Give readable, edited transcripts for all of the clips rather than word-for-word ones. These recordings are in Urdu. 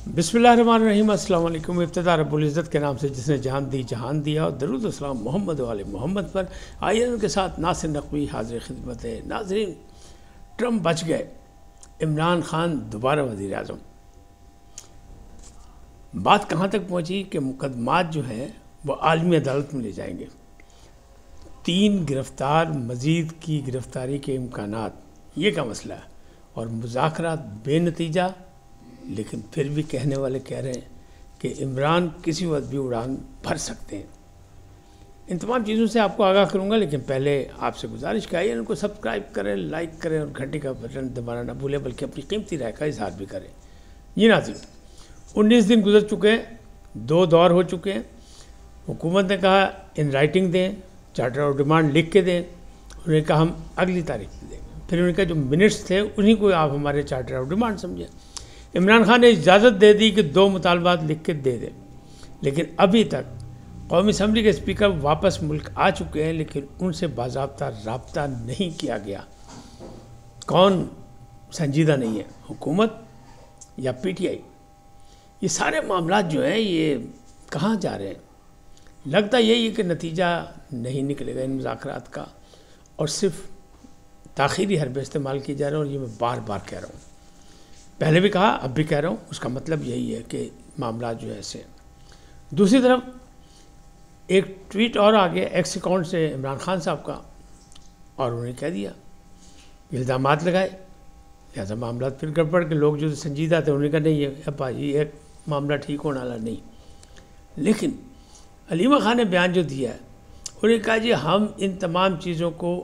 بسم اللہ الرحمن الرحیم۔ السلام علیکم۔ ابتدا رب العزت کے نام سے جس نے جان دی جہان دیا، اور درود و سلام محمد والے محمد پر۔ آئیے ان کے ساتھ ناصر نقوی حاضر خدمت ہے۔ ناظرین، ٹرمپ بچ گئے، عمران خان دوبارہ وزیر اعظم۔ بات کہاں تک پہنچی کہ مقدمات جو ہیں وہ عالمی عدالت میں لے جائیں گے۔ 3 گرفتار، مزید کی گرفتاری کے امکانات، یہ کا مسئلہ ہے، اور مذاکرات بے نتیجہ۔ لیکن پھر بھی کہنے والے کہہ رہے ہیں کہ عمران کسی وقت بھی اڑان بھر سکتے ہیں۔ ان تمام چیزوں سے آپ کو آگاہ کروں گا، لیکن پہلے آپ سے گزارش کہ آئیے ان کو سبسکرائب کریں، لائک کریں اور گھنٹی کا بٹن دبانا نہ بھولیں، بلکہ اپنی قیمتی رائے کا اظہار بھی کریں۔ یہ ناظرین، 19 دن گزر چکے ہیں، 2 دور ہو چکے ہیں۔ حکومت نے کہا ان رائٹنگ دیں، چارٹر آف ڈیمانڈ لکھ کے دیں۔ انہوں نے کہا ہم اگلی تاریخ پہ دیں گے۔ پھر انہوں نے کہا جو منٹس تھے انہیں کو آپ ہمارے چارٹر آف ڈیمانڈ سمجھیں۔ عمران خان نے اجازت دے دی کہ 2 مطالبات لکھ کے دے دیں، لیکن ابھی تک قومی اسمبلی کے اسپیکر واپس ملک آ چکے ہیں، لیکن ان سے باضابطہ رابطہ نہیں کیا گیا۔ کون سنجیدہ نہیں ہے، حکومت یا پی ٹی آئی؟ یہ سارے معاملات جو ہیں یہ کہاں جا رہے ہیں؟ لگتا یہی ہے کہ نتیجہ نہیں نکلے گا ان مذاکرات کا، اور صرف تاخیری حربے استعمال کیے جا رہے ہیں، اور یہ میں بار بار کہہ رہا ہوں، پہلے بھی کہا اب بھی کہہ رہا ہوں۔ اس کا مطلب یہی ہے کہ معاملات جو ہے ایسے ہیں۔ دوسری طرف ایک ٹویٹ اور آ گیا ایکس اکاؤنٹ سے عمران خان صاحب کا، اور انہوں نے کہہ دیا، الزامات لگائے، لہٰذا معاملات پھر گڑبڑ کے لوگ جو سنجیدہ تھے انہوں نے کہا نہیں یہ ابا یہ ایک معاملہ ٹھیک ہونے والا نہیں۔ لیکن علیمہ خان نے بیان جو دیا ہے، انہوں نے کہا جی ہم ان تمام چیزوں کو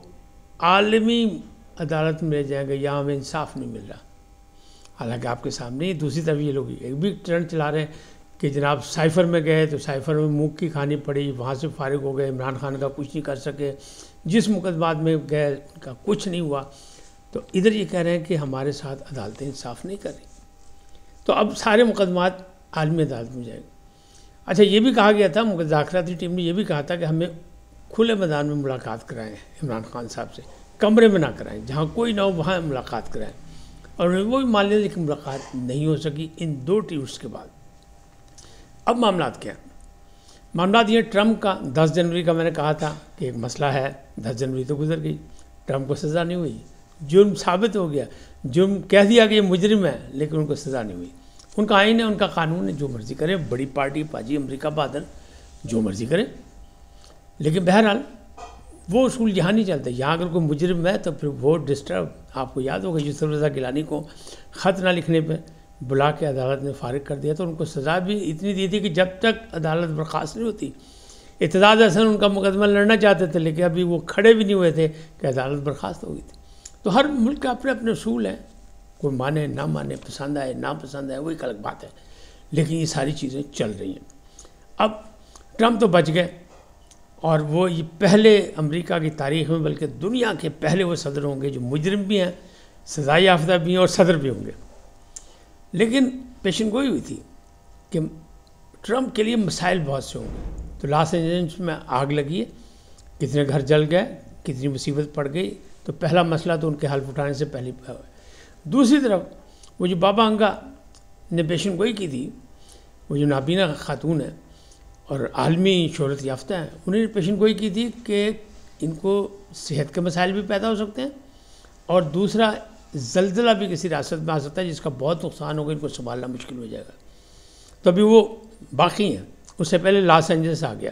عالمی عدالت میں لے جائیں گے، یہاں ہمیں انصاف نہیں مل رہا۔ حالانکہ آپ کے سامنے ہی دوسری طرف یہ لوگ ایک بھی ٹرینڈ چلا رہے ہیں کہ جناب سائفر میں گئے تو سائفر میں منہ کی کھانی پڑی، وہاں سے فارغ ہو گئے، عمران خان کا کچھ نہیں کر سکے، جس مقدمات میں گئے ان کا کچھ نہیں ہوا۔ تو ادھر یہ کہہ رہے ہیں کہ ہمارے ساتھ عدالتیں انصاف نہیں کر رہی، تو اب سارے مقدمات عالمی عدالت میں جائیں گے۔ اچھا یہ بھی کہا گیا تھا، مذاکراتی ٹیم نے یہ بھی کہا تھا کہ ہمیں کھلے میدان میں ملاقات کرائیں عمران خان صاحب سے، کمرے میں نہ کرائیں، جہاں کوئی نہ ہو وہاں ملاقات کرائیں، اور وہ بھی مان لیا، لیکن ملاقات نہیں ہو سکی ان 2 ٹویٹس کے بعد۔ اب معاملات کیا ہیں؟ معاملات یہ ٹرمپ کا 10 جنوری کا میں نے کہا تھا کہ ایک مسئلہ ہے، 10 جنوری تو گزر گئی، ٹرمپ کو سزا نہیں ہوئی، جرم ثابت ہو گیا، جرم کہہ دیا کہ یہ مجرم ہے، لیکن ان کو سزا نہیں ہوئی۔ ان کا آئین ہے، ان کا قانون ہے، جو مرضی کرے، بڑی پارٹی پاجی امریکہ بہادر جو مرضی کرے۔ لیکن بہرحال وہ اصول یہاں نہیں چلتے۔ یہاں اگر کوئی مجرم ہے تو پھر وہ ڈسٹرب، آپ کو یاد ہوگا یوسف رضا گیلانی کو خط نہ لکھنے پہ بلا کے عدالت نے فارغ کر دیا، تو ان کو سزا بھی اتنی دی تھی کہ جب تک عدالت برخاست نہیں ہوتی۔ اعتزاز احسن ان کا مقدمہ لڑنا چاہتے تھے، لیکن ابھی وہ کھڑے بھی نہیں ہوئے تھے کہ عدالت برخاست ہو گئی تھی۔ تو ہر ملک کے اپنے اپنے اصول ہیں، کوئی مانے نہ مانے، پسند آئے نہ پسند آئے، وہ ایک الگ بات ہے، لیکن یہ ساری چیزیں چل رہی ہیں۔ اب ٹرمپ تو بچ گئے، اور وہ یہ پہلے امریکہ کی تاریخ میں بلکہ دنیا کے پہلے وہ صدر ہوں گے جو مجرم بھی ہیں، سزا یافتہ بھی ہیں، اور صدر بھی ہوں گے۔ لیکن پیشن گوئی ہوئی تھی کہ ٹرمپ کے لیے مسائل بہت سے ہوں گے۔ تو لاس اینجلس میں آگ لگی ہے، کتنے گھر جل گئے، کتنی مصیبت پڑ گئی، تو پہلا مسئلہ تو ان کے حلف اٹھانے سے پہلے۔ دوسری طرف وہ جو بابا انگا نے پیشن گوئی کی تھی، وہ جو نابینا خاتون ہے اور عالمی شہرت یافتہ ہیں، انہوں نے پیشن گوئی کی تھی کہ ان کو صحت کے مسائل بھی پیدا ہو سکتے ہیں، اور دوسرا زلزلہ بھی کسی ریاست میں آ سکتا ہے جس کا بہت نقصان ہوگا، ان کو سنبھالنا مشکل ہو جائے گا۔ تو ابھی وہ باقی ہیں، اس سے پہلے لاس اینجلس آ گیا۔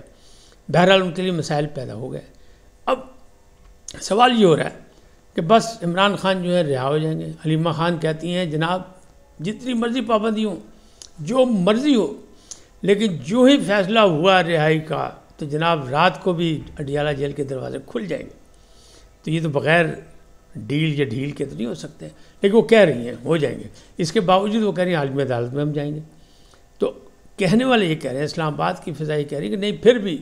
بہرحال ان کے لیے مسائل پیدا ہو گئے۔ اب سوال یہ ہو رہا ہے کہ بس عمران خان جو ہے رہا ہو جائیں گے۔ علیمہ خان کہتی ہیں جناب جتنی مرضی پابندی ہو، جو مرضی ہو، لیکن جو ہی فیصلہ ہوا رہائی کا تو جناب رات کو بھی اڈیالہ جیل کے دروازے کھل جائیں گے۔ تو یہ تو بغیر ڈیل یا ڈھیل کے تو نہیں ہو سکتے، لیکن وہ کہہ رہی ہیں ہو جائیں گے۔ اس کے باوجود وہ کہہ رہی ہیں عالمی عدالت میں ہم جائیں گے۔ تو کہنے والے یہ کہہ رہے ہیں، اسلام آباد کی فضا یہ کہہ رہی ہے کہ نہیں، پھر بھی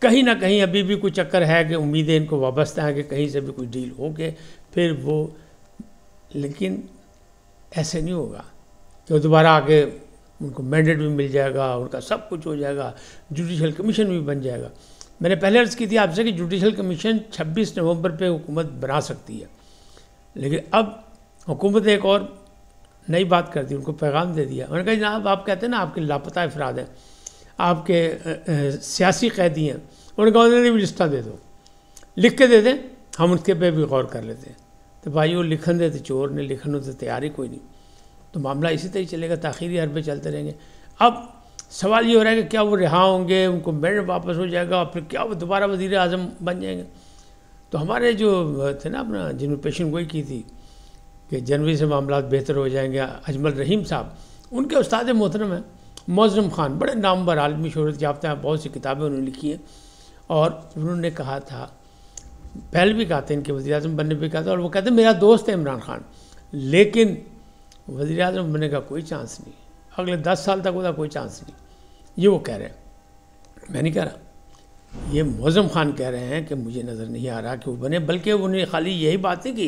کہیں نہ کہیں ابھی بھی کوئی چکر ہے کہ امیدیں ان کو وابستہ ہیں کہ کہیں سے بھی کوئی ڈیل ہو کے پھر وہ، لیکن ایسے نہیں ہوگا کہ وہ دوبارہ آ کے ان کو مینڈیٹ بھی مل جائے گا، ان کا سب کچھ ہو جائے گا، جوڈیشل کمیشن بھی بن جائے گا۔ میں نے پہلے عرض کی تھی آپ سے کہ جوڈیشل کمیشن 26 نومبر پہ حکومت بنا سکتی ہے، لیکن اب حکومت ایک اور نئی بات کر دی، ان کو پیغام دے دیا. انہوں نے کہا جناب آپ کہتے ہیں نا آپ کے لاپتہ افراد ہیں، آپ کے سیاسی قیدی ہیں. انہوں نے کہا انہیں بھی لسٹہ دے دو، لکھ کے دے دیں، ہم ان کے پہ بھی غور کر لیتے ہیں. تو بھائی وہ لکھن دے تو چور نے، لکھن تو تیاری کوئی نہیں. تو معاملہ اسی طرح چلے گا، تاخیری حربے چلتے رہیں گے. اب سوال یہ ہو رہا ہے کہ کیا وہ رہا ہوں گے، ان کو میڈ واپس ہو جائے گا، اور پھر کیا وہ دوبارہ وزیر اعظم بن جائیں گے؟ تو ہمارے جو تھے نا اپنا، جنہوں نے پیشن گوئی کی تھی کہ جنوری سے معاملات بہتر ہو جائیں گے، اجمل رحیم صاحب، ان کے استاد محترم ہیں معظم خان، بڑے نامور عالمی شہرت یافتہ ہیں، بہت سی کتابیں انہوں نے لکھی ہیں. اور انہوں نے کہا تھا، پہلے بھی کہا تھا، ان کے وزیر اعظم بننے پہ کہا تھا، اور وہ کہتے ہیں میرا دوست ہے عمران خان، لیکن وزیر اعظم بننے کا کوئی چانس نہیں، اگلے 10 سال تک ہوتا کوئی چانس نہیں. یہ وہ کہہ رہے ہیں، میں نہیں کہہ رہا. یہ معظم خان کہہ رہے ہیں کہ مجھے نظر نہیں آ رہا کہ وہ بنے، بلکہ انہوں نے خالی یہی بات نہیں کی،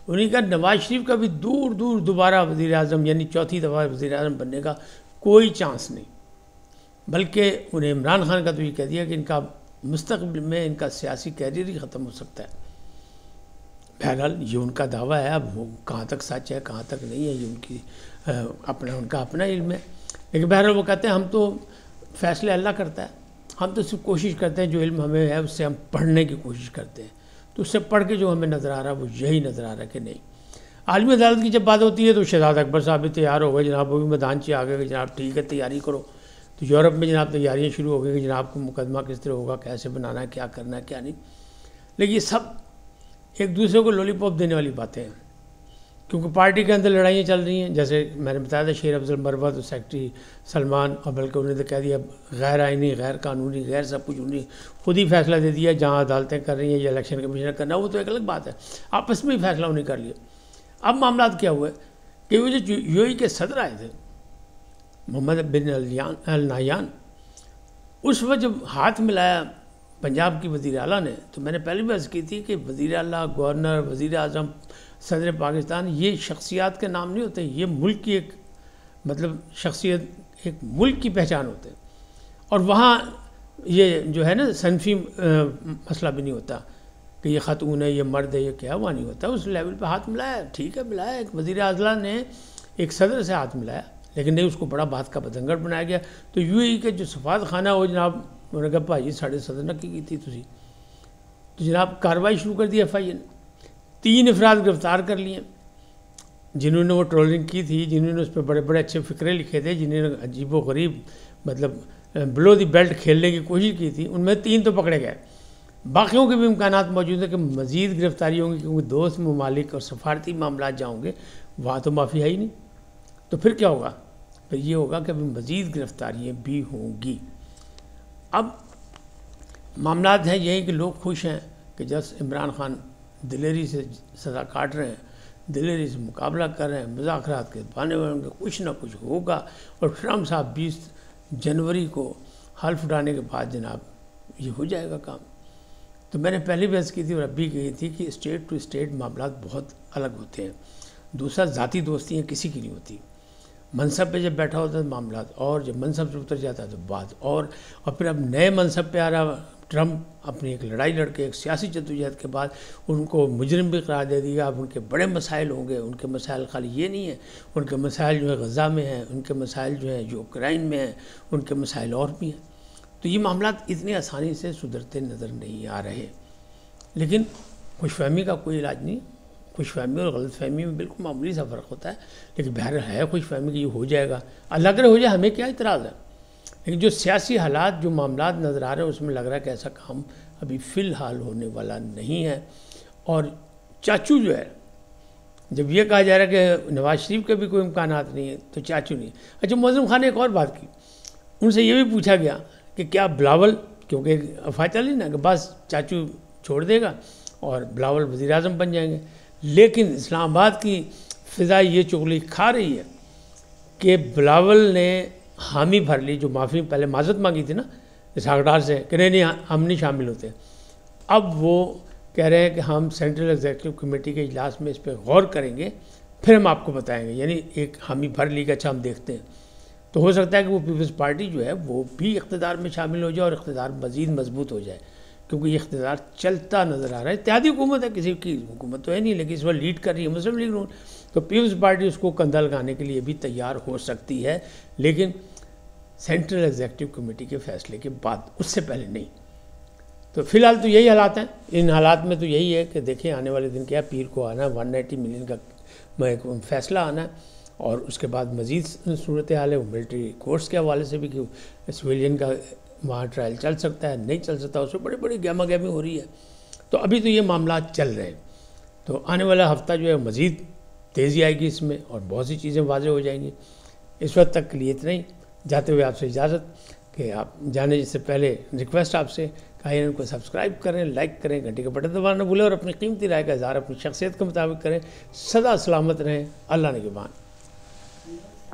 انہوں نے کہا نواز شریف کا بھی دور دور دوبارہ وزیر اعظم یعنی چوتھی دفعہ وزیر اعظم بننے کا کوئی چانس نہیں. بلکہ انہیں عمران خان کا تو یہ کہہ دیا کہ ان کا مستقبل میں ان کا سیاسی کیریئر ہی ختم ہو سکتا ہے. بہرحال یہ ان کا دعویٰ ہے، اب وہ کہاں تک سچ ہے کہاں تک نہیں ہے یہ ان کی ان کا اپنا علم ہے. لیکن بہرحال وہ کہتے ہیں ہم تو فیصلے اللہ کرتا ہے، ہم تو صرف کوشش کرتے ہیں جو علم ہمیں ہے اس سے ہم پڑھنے کی کوشش کرتے ہیں. تو اس سے پڑھ کے جو ہمیں نظر آ رہا ہے وہ یہی نظر آ رہا ہے کہ نہیں. عالمی عدالت کی جب بات ہوتی ہے تو شہزاد اکبر صاحب بھی تیار ہو گئے جناب، وہ بھی میدان سے آ گئے کہ جناب ٹھیک ہے تیاری کرو. تو یورپ میں جناب تیاریاں شروع ہو گئی کہ جناب کو مقدمہ کس طرح ہوگا، کیسے بنانا ہے، کیا کرنا ہے کیا نہیں. لیکن یہ سب ایک دوسرے کو لولی پاپ دینے والی باتیں ہیں، کیونکہ پارٹی کے اندر لڑائیاں چل رہی ہیں. جیسے میں نے بتایا تھا شیر افضل مروت اور سیکرٹری سلمان، اور بلکہ انہوں نے تو کہہ دیا غیر آئینی، غیر قانونی، غیر سب کچھ انہیں خود ہی فیصلہ دے دیا. جہاں عدالتیں کر رہی ہیں یا الیکشن کمیشن کرنا وہ تو ایک الگ بات ہے، آپس میں ہی فیصلہ انہیں کر لیا. اب معاملات کیا ہوئے کہ وہ جو یو اے کے صدر آئے تھے محمد بن النہیان، اس وقت جب ہاتھ ملایا پنجاب کی وزیر اعلیٰ نے، تو میں نے پہلے بھی عرض کی تھی کہ وزیر اعلیٰ، گورنر، وزیر اعظم، صدر پاکستان، یہ شخصیات کے نام نہیں ہوتے، یہ ملک کی ایک مطلب شخصیت، ایک ملک کی پہچان ہوتے ہیں. اور وہاں یہ جو ہے نا صنفی مسئلہ بھی نہیں ہوتا کہ یہ خاتون ہے، یہ مرد ہے، یہ کیا، وہاں نہیں ہوتا. اس لیول پہ ہاتھ ملایا، ٹھیک ہے ملایا، ایک وزیر اعلیٰ نے ایک صدر سے ہاتھ ملایا، لیکن نہیں اس کو بڑا بات کا پتنگڑ بنایا گیا. تو یو اے کے جو سفارت خانہ وہ جناب انہوں نے کہا بھائی ساڑھے صدر نہ کی تھی تھی. تو جناب کارروائی شروع کر دی ایف آئی اے نے، 3 افراد گرفتار کر لیے جنہوں نے وہ ٹرولنگ کی تھی، جنہوں نے اس پہ بڑے بڑے اچھے فقرے لکھے تھے، جنہوں نے عجیب و غریب مطلب بلو دی بیلٹ کھیلنے کی کوشش کی تھی. ان میں 3 تو پکڑے گئے، باقیوں کے بھی امکانات موجود ہیں کہ مزید گرفتاری ہوں گی، کیونکہ دوست ممالک اور سفارتی معاملات جہاں ہوں گے وہاں تو معافی ہے ہی نہیں. تو پھر کیا ہوگا؟ پھر یہ ہوگا کہ ابھی مزید گرفتاریاں بھی ہوں گی. اب معاملات ہیں یہی کہ لوگ خوش ہیں کہ جب عمران خان دلیری سے سزا کاٹ رہے ہیں، دلیری سے مقابلہ کر رہے ہیں، مذاکرات کے بہانے بن کے کچھ نہ کچھ ہوگا. اور ٹرمپ صاحب 20 جنوری کو حلف اٹھانے کے بعد جناب یہ ہو جائے گا کام. تو میں نے پہلے بھی عرض کی تھی اور اب بھی کہی تھی کہ اسٹیٹ ٹو اسٹیٹ معاملات بہت الگ ہوتے ہیں. دوسرا ذاتی دوستیاں کسی کی نہیں ہوتی. منصب پہ جب بیٹھا ہوتا ہے معاملات، اور جب منصب سے اتر جاتا ہے تو بات اور پھر اب نئے منصب پہ آ رہا ٹرمپ اپنی ایک لڑائی لڑ کے ایک سیاسی جدوجہد کے بعد ان کو مجرم بھی قرار دے دیا. اب ان کے بڑے مسائل ہوں گے. ان کے مسائل خالی یہ نہیں ہیں، ان کے مسائل جو ہے غزہ میں ہیں، ان کے مسائل جو ہیں یوکرائن میں ہیں، ان کے مسائل اور بھی ہیں. تو یہ معاملات اتنی آسانی سے سدھرتے نظر نہیں آ رہے. لیکن خوش فہمی کا کوئی علاج نہیں. خوش فہمی اور غلط فہمی میں بالکل معمولی سا فرق ہوتا ہے، لیکن بہرحال ہے خوش فہمی کہ یہ ہو جائے گا. اللہ کرے ہو جائے، ہمیں کیا اعتراض ہے. لیکن جو سیاسی حالات، جو معاملات نظر آ رہے ہیں اس میں لگ رہا ہے کہ ایسا کام ابھی فی الحال ہونے والا نہیں ہے. اور چاچو جو ہے، جب یہ کہا جا رہا ہے کہ نواز شریف کے بھی کوئی امکانات نہیں ہیں تو چاچو نہیں. اچھا معظم خان نے ایک اور بات کی، ان سے یہ بھی پوچھا گیا کہ کیا بلاول، کیونکہ افواہ چلی نا کہ بس چاچو چھوڑ دے گا اور بلاول وزیر اعظم بن جائیں گے. لیکن اسلام آباد کی فضا یہ چغلی کھا رہی ہے کہ بلاول نے حامی بھر لی، جو معافی پہلے معذرت مانگی تھی نا اسحاق ڈار سے کہ نہیں ہم نہیں شامل ہوتے. اب وہ کہہ رہے ہیں کہ ہم سینٹرل ایگزیکٹو کمیٹی کے اجلاس میں اس پہ غور کریں گے، پھر ہم آپ کو بتائیں گے. یعنی ایک حامی بھر لی کہ اچھا ہم دیکھتے ہیں. تو ہو سکتا ہے کہ وہ پیپلز پارٹی جو ہے وہ بھی اقتدار میں شامل ہو جائے اور اقتدار مزید مضبوط ہو جائے، کیونکہ یہ اقتدار چلتا نظر آ رہا ہے. اتحادی حکومت ہے، کسی کی حکومت تو ہے نہیں، لیکن اس وقت لیڈ کر رہی ہے مسلم لیگ نون. تو تو پیپلز پارٹی اس کو کندھا لگانے کے لیے بھی تیار ہو سکتی ہے، لیکن سینٹرل ایگزیکٹو کمیٹی کے فیصلے کے بعد، اس سے پہلے نہیں۔ تو فی الحال تو یہی حالات ہیں۔ ان حالات میں تو یہی ہے کہ دیکھیں آنے والے دن کیا، پیر کو آنا ہے 190 ملین کا فیصلہ آنا ہے، اور اس کے بعد مزید صورتحال ہے وہ ملٹری کورٹس کے حوالے سے بھی، کہ سویلین کا وہاں ٹرائل چل سکتا ہے نہیں چل سکتا، اس میں بڑی بڑی گہما گہمی ہو رہی ہے۔ تو ابھی تو یہ معاملات چل رہے ہیں، تو آنے والا ہفتہ جو ہے مزید تیزی آئے گی اس میں، اور بہت سی چیزیں واضح ہو جائیں گی۔ اس وقت تک کے لیے اتنا ہی، جاتے ہوئے آپ سے اجازت کہ آپ جانے سے پہلے ریکویسٹ آپ سے کہ ان کو سبسکرائب کریں، لائک کریں، گھنٹی کا بٹن دبانا نہ بھولیں، اور اپنی قیمتی رائے کا اظہار اپنی شخصیت کے مطابق کریں۔ سدا سلامت رہیں، اللہ نگہبان۔